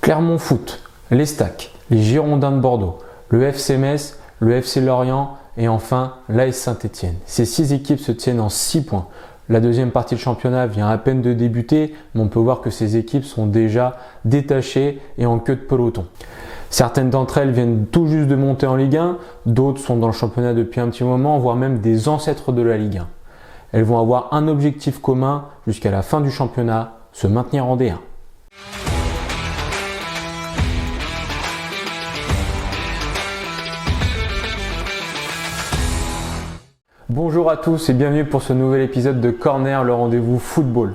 Clermont Foot, l'Estac, les Girondins de Bordeaux, le FC Metz, le FC Lorient et enfin l'AS Saint-Etienne. Ces 6 équipes se tiennent en 6 points. La deuxième partie du championnat vient à peine de débuter, mais on peut voir que ces équipes sont déjà détachées et en queue de peloton. Certaines d'entre elles viennent tout juste de monter en Ligue 1, d'autres sont dans le championnat depuis un petit moment, voire même des ancêtres de la Ligue 1. Elles vont avoir un objectif commun jusqu'à la fin du championnat, se maintenir en D1. Bonjour à tous et bienvenue pour ce nouvel épisode de Corner, le rendez-vous football.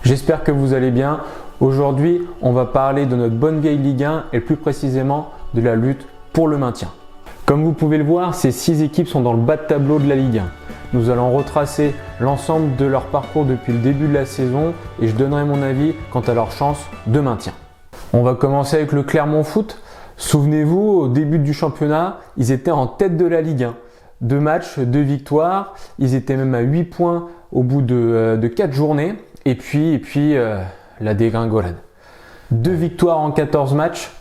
J'espère que vous allez bien. Aujourd'hui, on va parler de notre bonne vieille Ligue 1 et plus précisément de la lutte pour le maintien. Comme vous pouvez le voir, ces 6 équipes sont dans le bas de tableau de la Ligue 1. Nous allons retracer l'ensemble de leur parcours depuis le début de la saison et je donnerai mon avis quant à leurs chances de maintien. On va commencer avec le Clermont Foot. Souvenez-vous, au début du championnat, ils étaient en tête de la Ligue 1. 2 matchs, 2 victoires, ils étaient même à 8 points au bout de 4 journées et puis la dégringolade. 2 victoires en 14 matchs,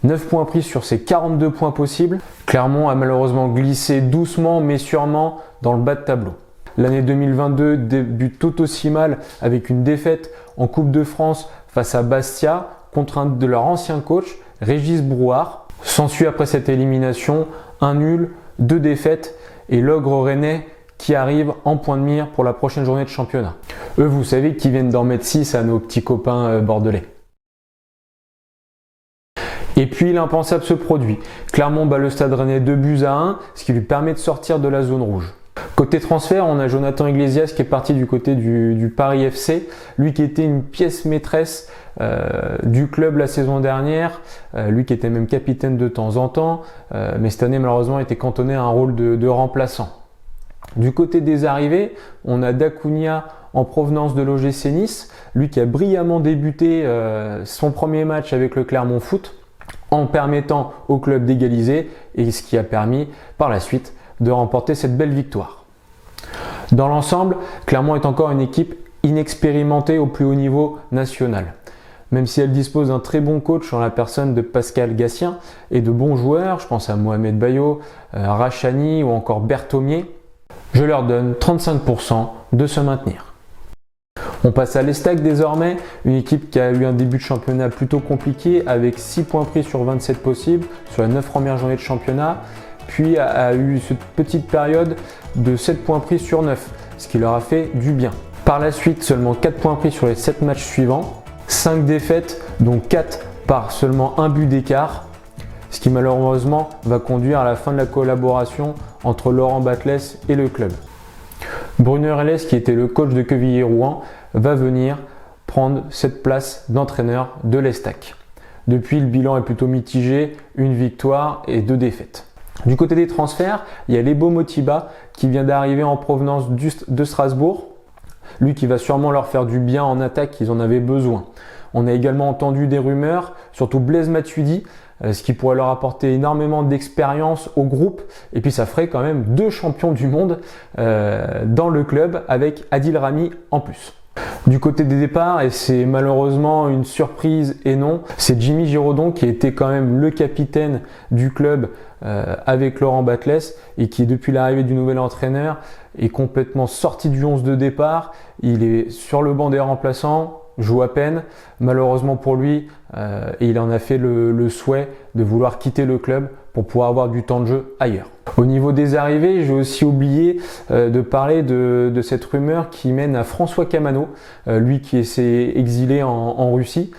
9 points pris sur ces 42 points possibles. Clermont a malheureusement glissé doucement mais sûrement dans le bas de tableau. L'année 2022 débute tout aussi mal avec une défaite en Coupe de France face à Bastia contre un de leurs anciens coachs, Régis Brouard. S'ensuit après cette élimination un nul, 2 défaites et l'ogre rennais qui arrive en point de mire pour la prochaine journée de championnat. Eux, vous savez qu'ils viennent d'en mettre 6 à nos petits copains bordelais. Et puis l'impensable se produit. Clermont bat le Stade Rennais 2-1, ce qui lui permet de sortir de la zone rouge. Côté transfert, on a Jonathan Iglesias qui est parti du côté du Paris FC, lui qui était une pièce maîtresse du club la saison dernière, lui qui était même capitaine de temps en temps, mais cette année malheureusement était cantonné à un rôle de remplaçant. Du côté des arrivées, on a Dacunia en provenance de l'OGC Nice, lui qui a brillamment débuté son premier match avec le Clermont Foot en permettant au club d'égaliser et ce qui a permis par la suite de remporter cette belle victoire. Dans l'ensemble, Clermont est encore une équipe inexpérimentée au plus haut niveau national. Même si elle dispose d'un très bon coach en la personne de Pascal Gassien et de bons joueurs, je pense à Mohamed Bayo, Rachani ou encore Berthomier, je leur donne 35% de se maintenir. On passe à l'Estac désormais, une équipe qui a eu un début de championnat plutôt compliqué avec 6 points pris sur 27 possibles sur les 9 premières journées de championnat, puis a eu cette petite période de 7 points pris sur 9, ce qui leur a fait du bien. Par la suite, seulement 4 points pris sur les 7 matchs suivants, 5 défaites, dont 4 par seulement un but d'écart, ce qui malheureusement va conduire à la fin de la collaboration entre Laurent Batles et le club. Bruno Relles, qui était le coach de Quevilly-Rouen, va venir prendre cette place d'entraîneur de l'Estac. Depuis, le bilan est plutôt mitigé, une victoire et 2 défaites. Du côté des transferts, il y a Lebo Motiba qui vient d'arriver en provenance de Strasbourg. Lui qui va sûrement leur faire du bien en attaque, ils en avaient besoin. On a également entendu des rumeurs, surtout Blaise Matuidi, ce qui pourrait leur apporter énormément d'expérience au groupe. Et puis ça ferait quand même 2 champions du monde dans le club avec Adil Rami en plus. Du côté des départs, et c'est malheureusement une surprise et non, c'est Jimmy Giraudon qui était quand même le capitaine du club avec Laurent Batles et qui depuis l'arrivée du nouvel entraîneur est complètement sorti du 11 de départ. Il est sur le banc des remplaçants, joue à peine, malheureusement pour lui, et il en a fait le souhait de vouloir quitter le club pour pouvoir avoir du temps de jeu ailleurs. Au niveau des arrivées, j'ai aussi oublié de parler de cette rumeur qui mène à François Camano, lui qui s'est exilé en Russie.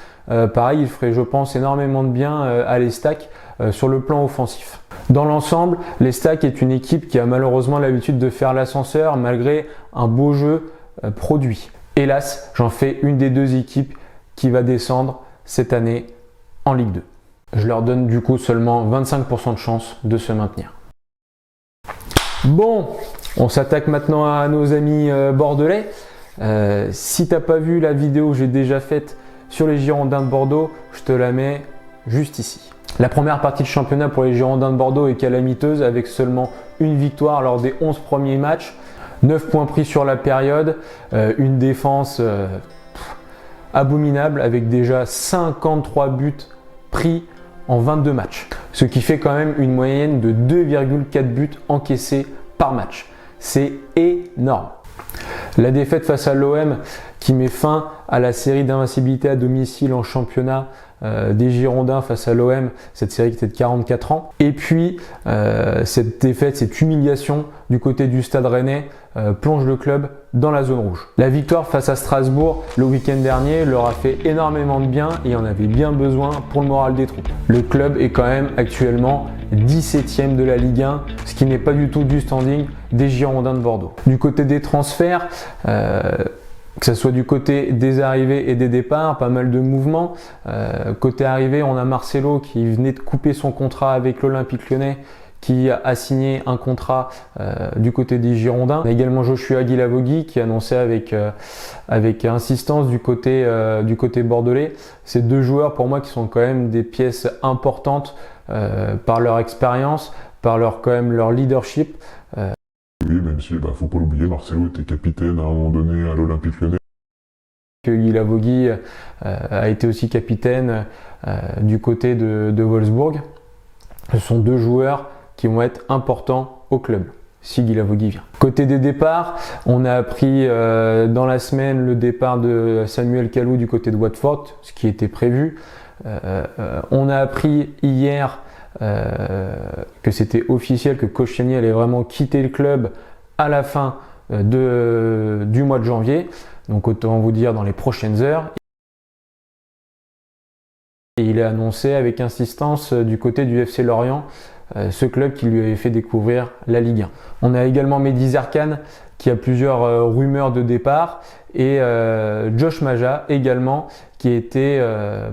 Pareil, il ferait, je pense, énormément de bien à l'Estac sur le plan offensif. Dans l'ensemble, l'Estac est une équipe qui a malheureusement l'habitude de faire l'ascenseur malgré un beau jeu produit. Hélas, j'en fais une des 2 équipes qui va descendre cette année en Ligue 2. Je leur donne du coup seulement 25% de chance de se maintenir. Bon, on s'attaque maintenant à nos amis bordelais. Si t'as pas vu la vidéo que j'ai déjà faite sur les Girondins de Bordeaux, je te la mets juste ici. La première partie de championnat pour les Girondins de Bordeaux est calamiteuse avec seulement une victoire lors des 11 premiers matchs, 9 points pris sur la période, une défense abominable avec déjà 53 buts pris en 22 matchs, ce qui fait quand même une moyenne de 2,4 buts encaissés par match. C'est énorme. La défaite face à l'OM qui met fin à la série d'invincibilité à domicile en championnat des Girondins face à l'OM, cette série qui était de 44 ans. Et puis cette défaite, cette humiliation du côté du Stade Rennais plonge le club dans la zone rouge. La victoire face à Strasbourg le week-end dernier leur a fait énormément de bien et en avait bien besoin pour le moral des troupes. Le club est quand même actuellement 17e de la Ligue 1, ce qui n'est pas du tout du standing des Girondins de Bordeaux. Du côté des transferts, que ce soit du côté des arrivées et des départs, pas mal de mouvements. Côté arrivée, on a Marcelo qui venait de couper son contrat avec l'Olympique Lyonnais, qui a signé un contrat du côté des Girondins. On a également Joshua Guilavogui qui annonçait avec insistance du côté bordelais. Ces deux joueurs pour moi qui sont quand même des pièces importantes par leur expérience, par leur leadership. Oui, même si, faut pas l'oublier, Marcelo était capitaine à un moment donné à l'Olympique Lyonnais. Guilavogui a été aussi capitaine du côté de Wolfsburg. Ce sont deux joueurs qui vont être importants au club si Guilavogui vient. Côté des départs, on a appris dans la semaine le départ de Samuel Kalou du côté de Watford, ce qui était prévu. On a appris hier que c'était officiel que Koscielny allait vraiment quitter le club à la fin du mois de janvier, donc autant vous dire dans les prochaines heures. Et il est annoncé avec insistance du côté du FC Lorient, ce club qui lui avait fait découvrir la Ligue 1. On a également Mehdi Zerkan qui a plusieurs rumeurs de départ et Josh Maja également qui a été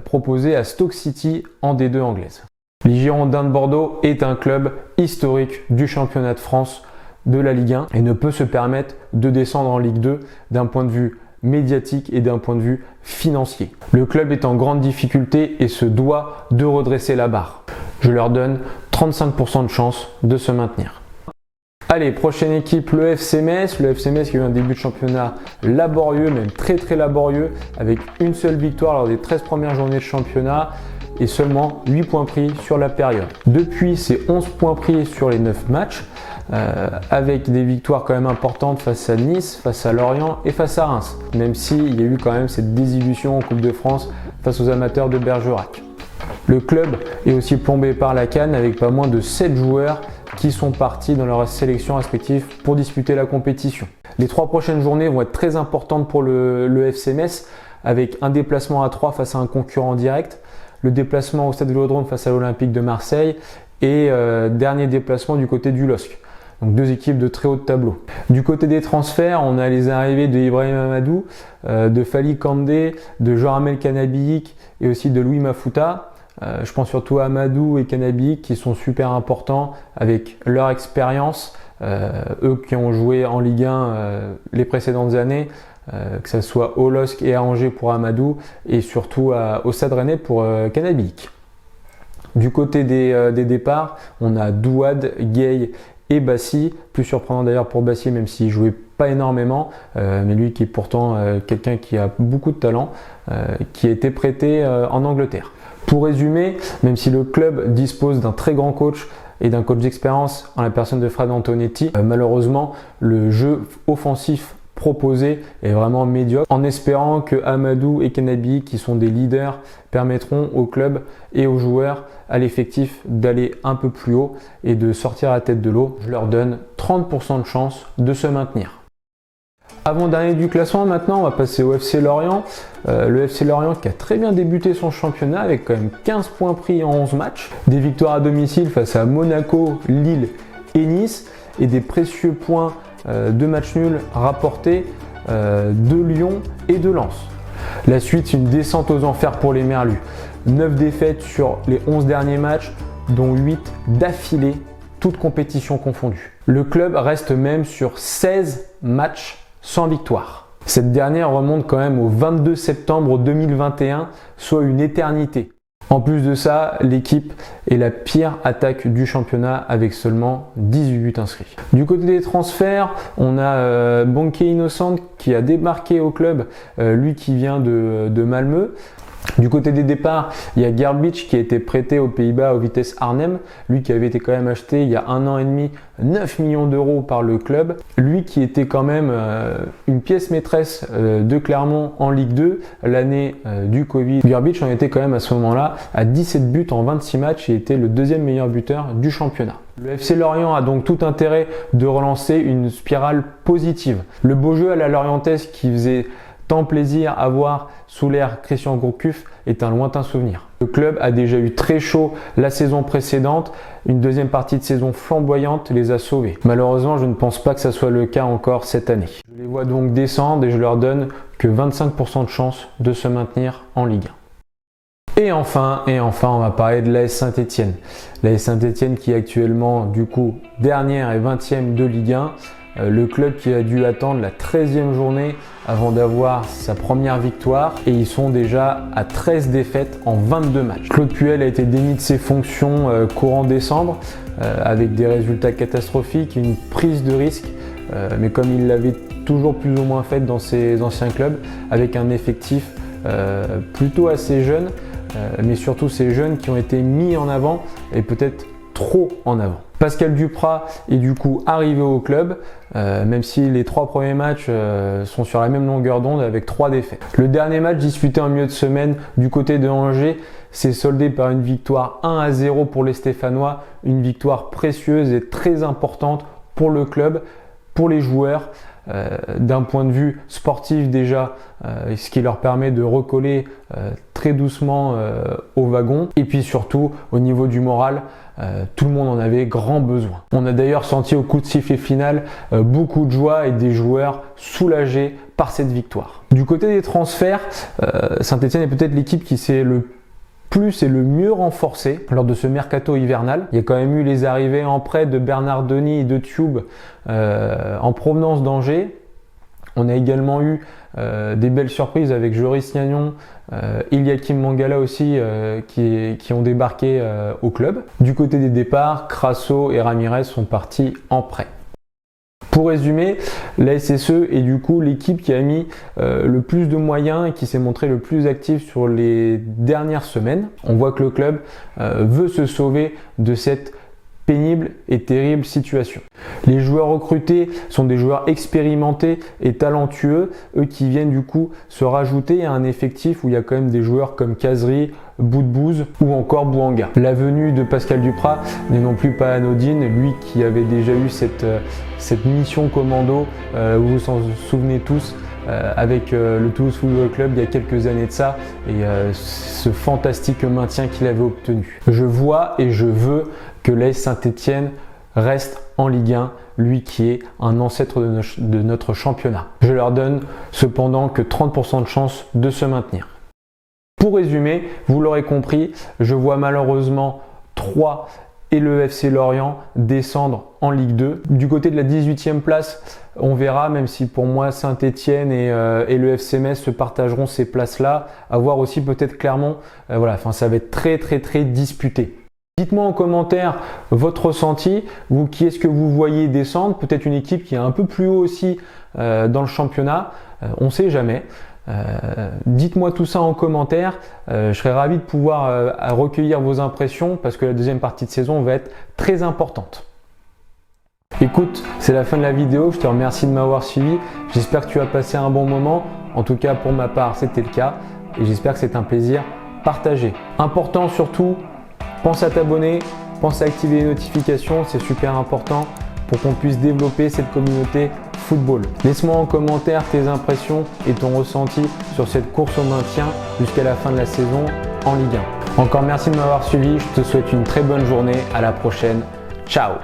proposé à Stoke City en D2 anglaise. Les Girondins de Bordeaux est un club historique du championnat de France de la Ligue 1 et ne peut se permettre de descendre en Ligue 2 d'un point de vue médiatique et d'un point de vue financier. Le club est en grande difficulté et se doit de redresser la barre. Je leur donne 35% de chance de se maintenir. Allez, prochaine équipe, le FC Metz. Le FC Metz qui a eu un début de championnat laborieux, même très laborieux, avec une seule victoire lors des 13 premières journées de championnat et seulement 8 points pris sur la période. Depuis, c'est 11 points pris sur les 9 matchs, avec des victoires quand même importantes face à Nice, face à Lorient et face à Reims, même s'il y a eu quand même cette désillusion en Coupe de France face aux amateurs de Bergerac. Le club est aussi plombé par la canne avec pas moins de 7 joueurs qui sont partis dans leurs sélections respectives pour disputer la compétition. Les 3 prochaines journées vont être très importantes pour le FC Metz avec un déplacement à 3 face à un concurrent direct, le déplacement au Stade Vélodrome face à l'Olympique de Marseille et dernier déplacement du côté du LOSC. Donc deux équipes de très haut de tableau. Du côté des transferts, on a les arrivées de Ibrahim Amadou, de Fally Kandé, de Joramel Canabiik et aussi de Louis Mafuta. Je pense surtout à Amadou et Canabiik qui sont super importants avec leur expérience, eux qui ont joué en Ligue 1 les précédentes années, que ce soit au LOSC et à Angers pour Amadou et surtout au Stade Rennais pour Canabiik. Du côté des départs, on a Douad, Gueye et Bassi, plus surprenant d'ailleurs pour Bassi même s'il jouait pas énormément, mais lui qui est pourtant quelqu'un qui a beaucoup de talent, qui a été prêté en Angleterre. Pour résumer, même si le club dispose d'un très grand coach et d'un coach d'expérience en la personne de Fred Antonetti, malheureusement le jeu offensif proposé est vraiment médiocre, en espérant que Amadou et Canabiik, qui sont des leaders, permettront au club et aux joueurs, à l'effectif, d'aller un peu plus haut et de sortir à la tête de l'eau. Je leur donne 30% de chance de se maintenir. Avant-dernier du classement, maintenant, on va passer au FC Lorient. Le FC Lorient qui a très bien débuté son championnat avec quand même 15 points pris en 11 matchs. Des victoires à domicile face à Monaco, Lille et Nice et des précieux points de matchs nuls rapportés de Lyon et de Lens. La suite, c'est une descente aux enfers pour les Merlus. 9 défaites sur les 11 derniers matchs, dont 8 d'affilée, toutes compétitions confondues. Le club reste même sur 16 matchs sans victoire. Cette dernière remonte quand même au 22 septembre 2021, soit une éternité. En plus de ça, l'équipe est la pire attaque du championnat avec seulement 18 buts inscrits. Du côté des transferts, on a Bonke Innocent qui a débarqué au club, lui qui vient de Malmö. Du côté des départs, il y a Gerbich qui a été prêté aux Pays-Bas au Vitesse Arnhem, lui qui avait été quand même acheté il y a 1 an et demi 9 millions d'euros par le club, lui qui était quand même une pièce maîtresse de Clermont en Ligue 2 l'année du Covid. Gerbich en était quand même à ce moment-là à 17 buts en 26 matchs et était le deuxième meilleur buteur du championnat. Le FC Lorient a donc tout intérêt de relancer une spirale positive. Le beau jeu à la lorientaise qui faisait tant plaisir à voir sous l'ère Christian Gourcuff est un lointain souvenir. Le club a déjà eu très chaud la saison précédente, une deuxième partie de saison flamboyante les a sauvés. Malheureusement, je ne pense pas que ça soit le cas encore cette année. Je les vois donc descendre et je leur donne que 25% de chance de se maintenir en Ligue 1. Et enfin, on va parler de l'AS Saint-Etienne. L'AS Saint-Etienne qui est actuellement du coup dernière et 20e de Ligue 1. Le club qui a dû attendre la 13e journée avant d'avoir sa première victoire et ils sont déjà à 13 défaites en 22 matchs. Claude Puel a été démis de ses fonctions courant décembre avec des résultats catastrophiques, une prise de risque, mais comme il l'avait toujours plus ou moins fait dans ses anciens clubs, avec un effectif plutôt assez jeune, mais surtout ces jeunes qui ont été mis en avant et peut-être trop en avant. Pascal Duprat est du coup arrivé au club, même si les 3 premiers matchs sont sur la même longueur d'onde avec 3 défaites. Le dernier match disputé en milieu de semaine du côté de Angers s'est soldé par une victoire 1-0 pour les Stéphanois, une victoire précieuse et très importante pour le club, pour les joueurs. D'un point de vue sportif déjà, ce qui leur permet de recoller très doucement au wagon, et puis surtout au niveau du moral, tout le monde en avait grand besoin. On a d'ailleurs senti au coup de sifflet final beaucoup de joie et des joueurs soulagés par cette victoire. Du côté des transferts, Saint-Etienne est peut-être l'équipe qui s'est le plus et le mieux renforcé lors de ce mercato hivernal. Il y a quand même eu les arrivées en prêt de Bernard Denis et de Tube en provenance d'Angers. On a également eu des belles surprises avec Joris Gnagnon, Iliakim Mangala aussi qui ont débarqué au club. Du côté des départs, Crasso et Ramirez sont partis en prêt. Pour résumer, la SSE est du coup l'équipe qui a mis le plus de moyens et qui s'est montré le plus actif sur les dernières semaines. On voit que le club veut se sauver de cette pénible et terrible situation. Les joueurs recrutés sont des joueurs expérimentés et talentueux, eux qui viennent du coup se rajouter à un effectif où il y a quand même des joueurs comme Kazri, Boudbouz ou encore Bouanga. La venue de Pascal Duprat n'est non plus pas anodine, lui qui avait déjà eu cette mission commando, vous vous en souvenez tous, avec le Toulouse Football Club il y a quelques années de ça et ce fantastique maintien qu'il avait obtenu. Je vois et je veux que l'AS Saint-Etienne reste en Ligue 1, lui qui est un ancêtre de notre championnat. Je leur donne cependant que 30% de chance de se maintenir. Pour résumer, vous l'aurez compris, je vois malheureusement 3 et le FC Lorient descendre en Ligue 2. Du côté de la 18e place, on verra, même si pour moi Saint-Etienne et le FC Metz se partageront ces places-là. À voir aussi peut-être Clermont. Voilà, enfin, ça va être très disputé. Dites-moi en commentaire votre ressenti, vous qui est-ce que vous voyez descendre, peut-être une équipe qui est un peu plus haut aussi dans le championnat, on ne sait jamais. Dites-moi tout ça en commentaire, je serais ravi de pouvoir recueillir vos impressions parce que la deuxième partie de saison va être très importante. Écoute, c'est la fin de la vidéo, je te remercie de m'avoir suivi, j'espère que tu as passé un bon moment, en tout cas pour ma part c'était le cas et j'espère que c'est un plaisir partagé. Important surtout, pense à t'abonner, pense à activer les notifications, c'est super important pour qu'on puisse développer cette communauté football. Laisse-moi en commentaire tes impressions et ton ressenti sur cette course au maintien jusqu'à la fin de la saison en Ligue 1. Encore merci de m'avoir suivi, je te souhaite une très bonne journée, à la prochaine, ciao.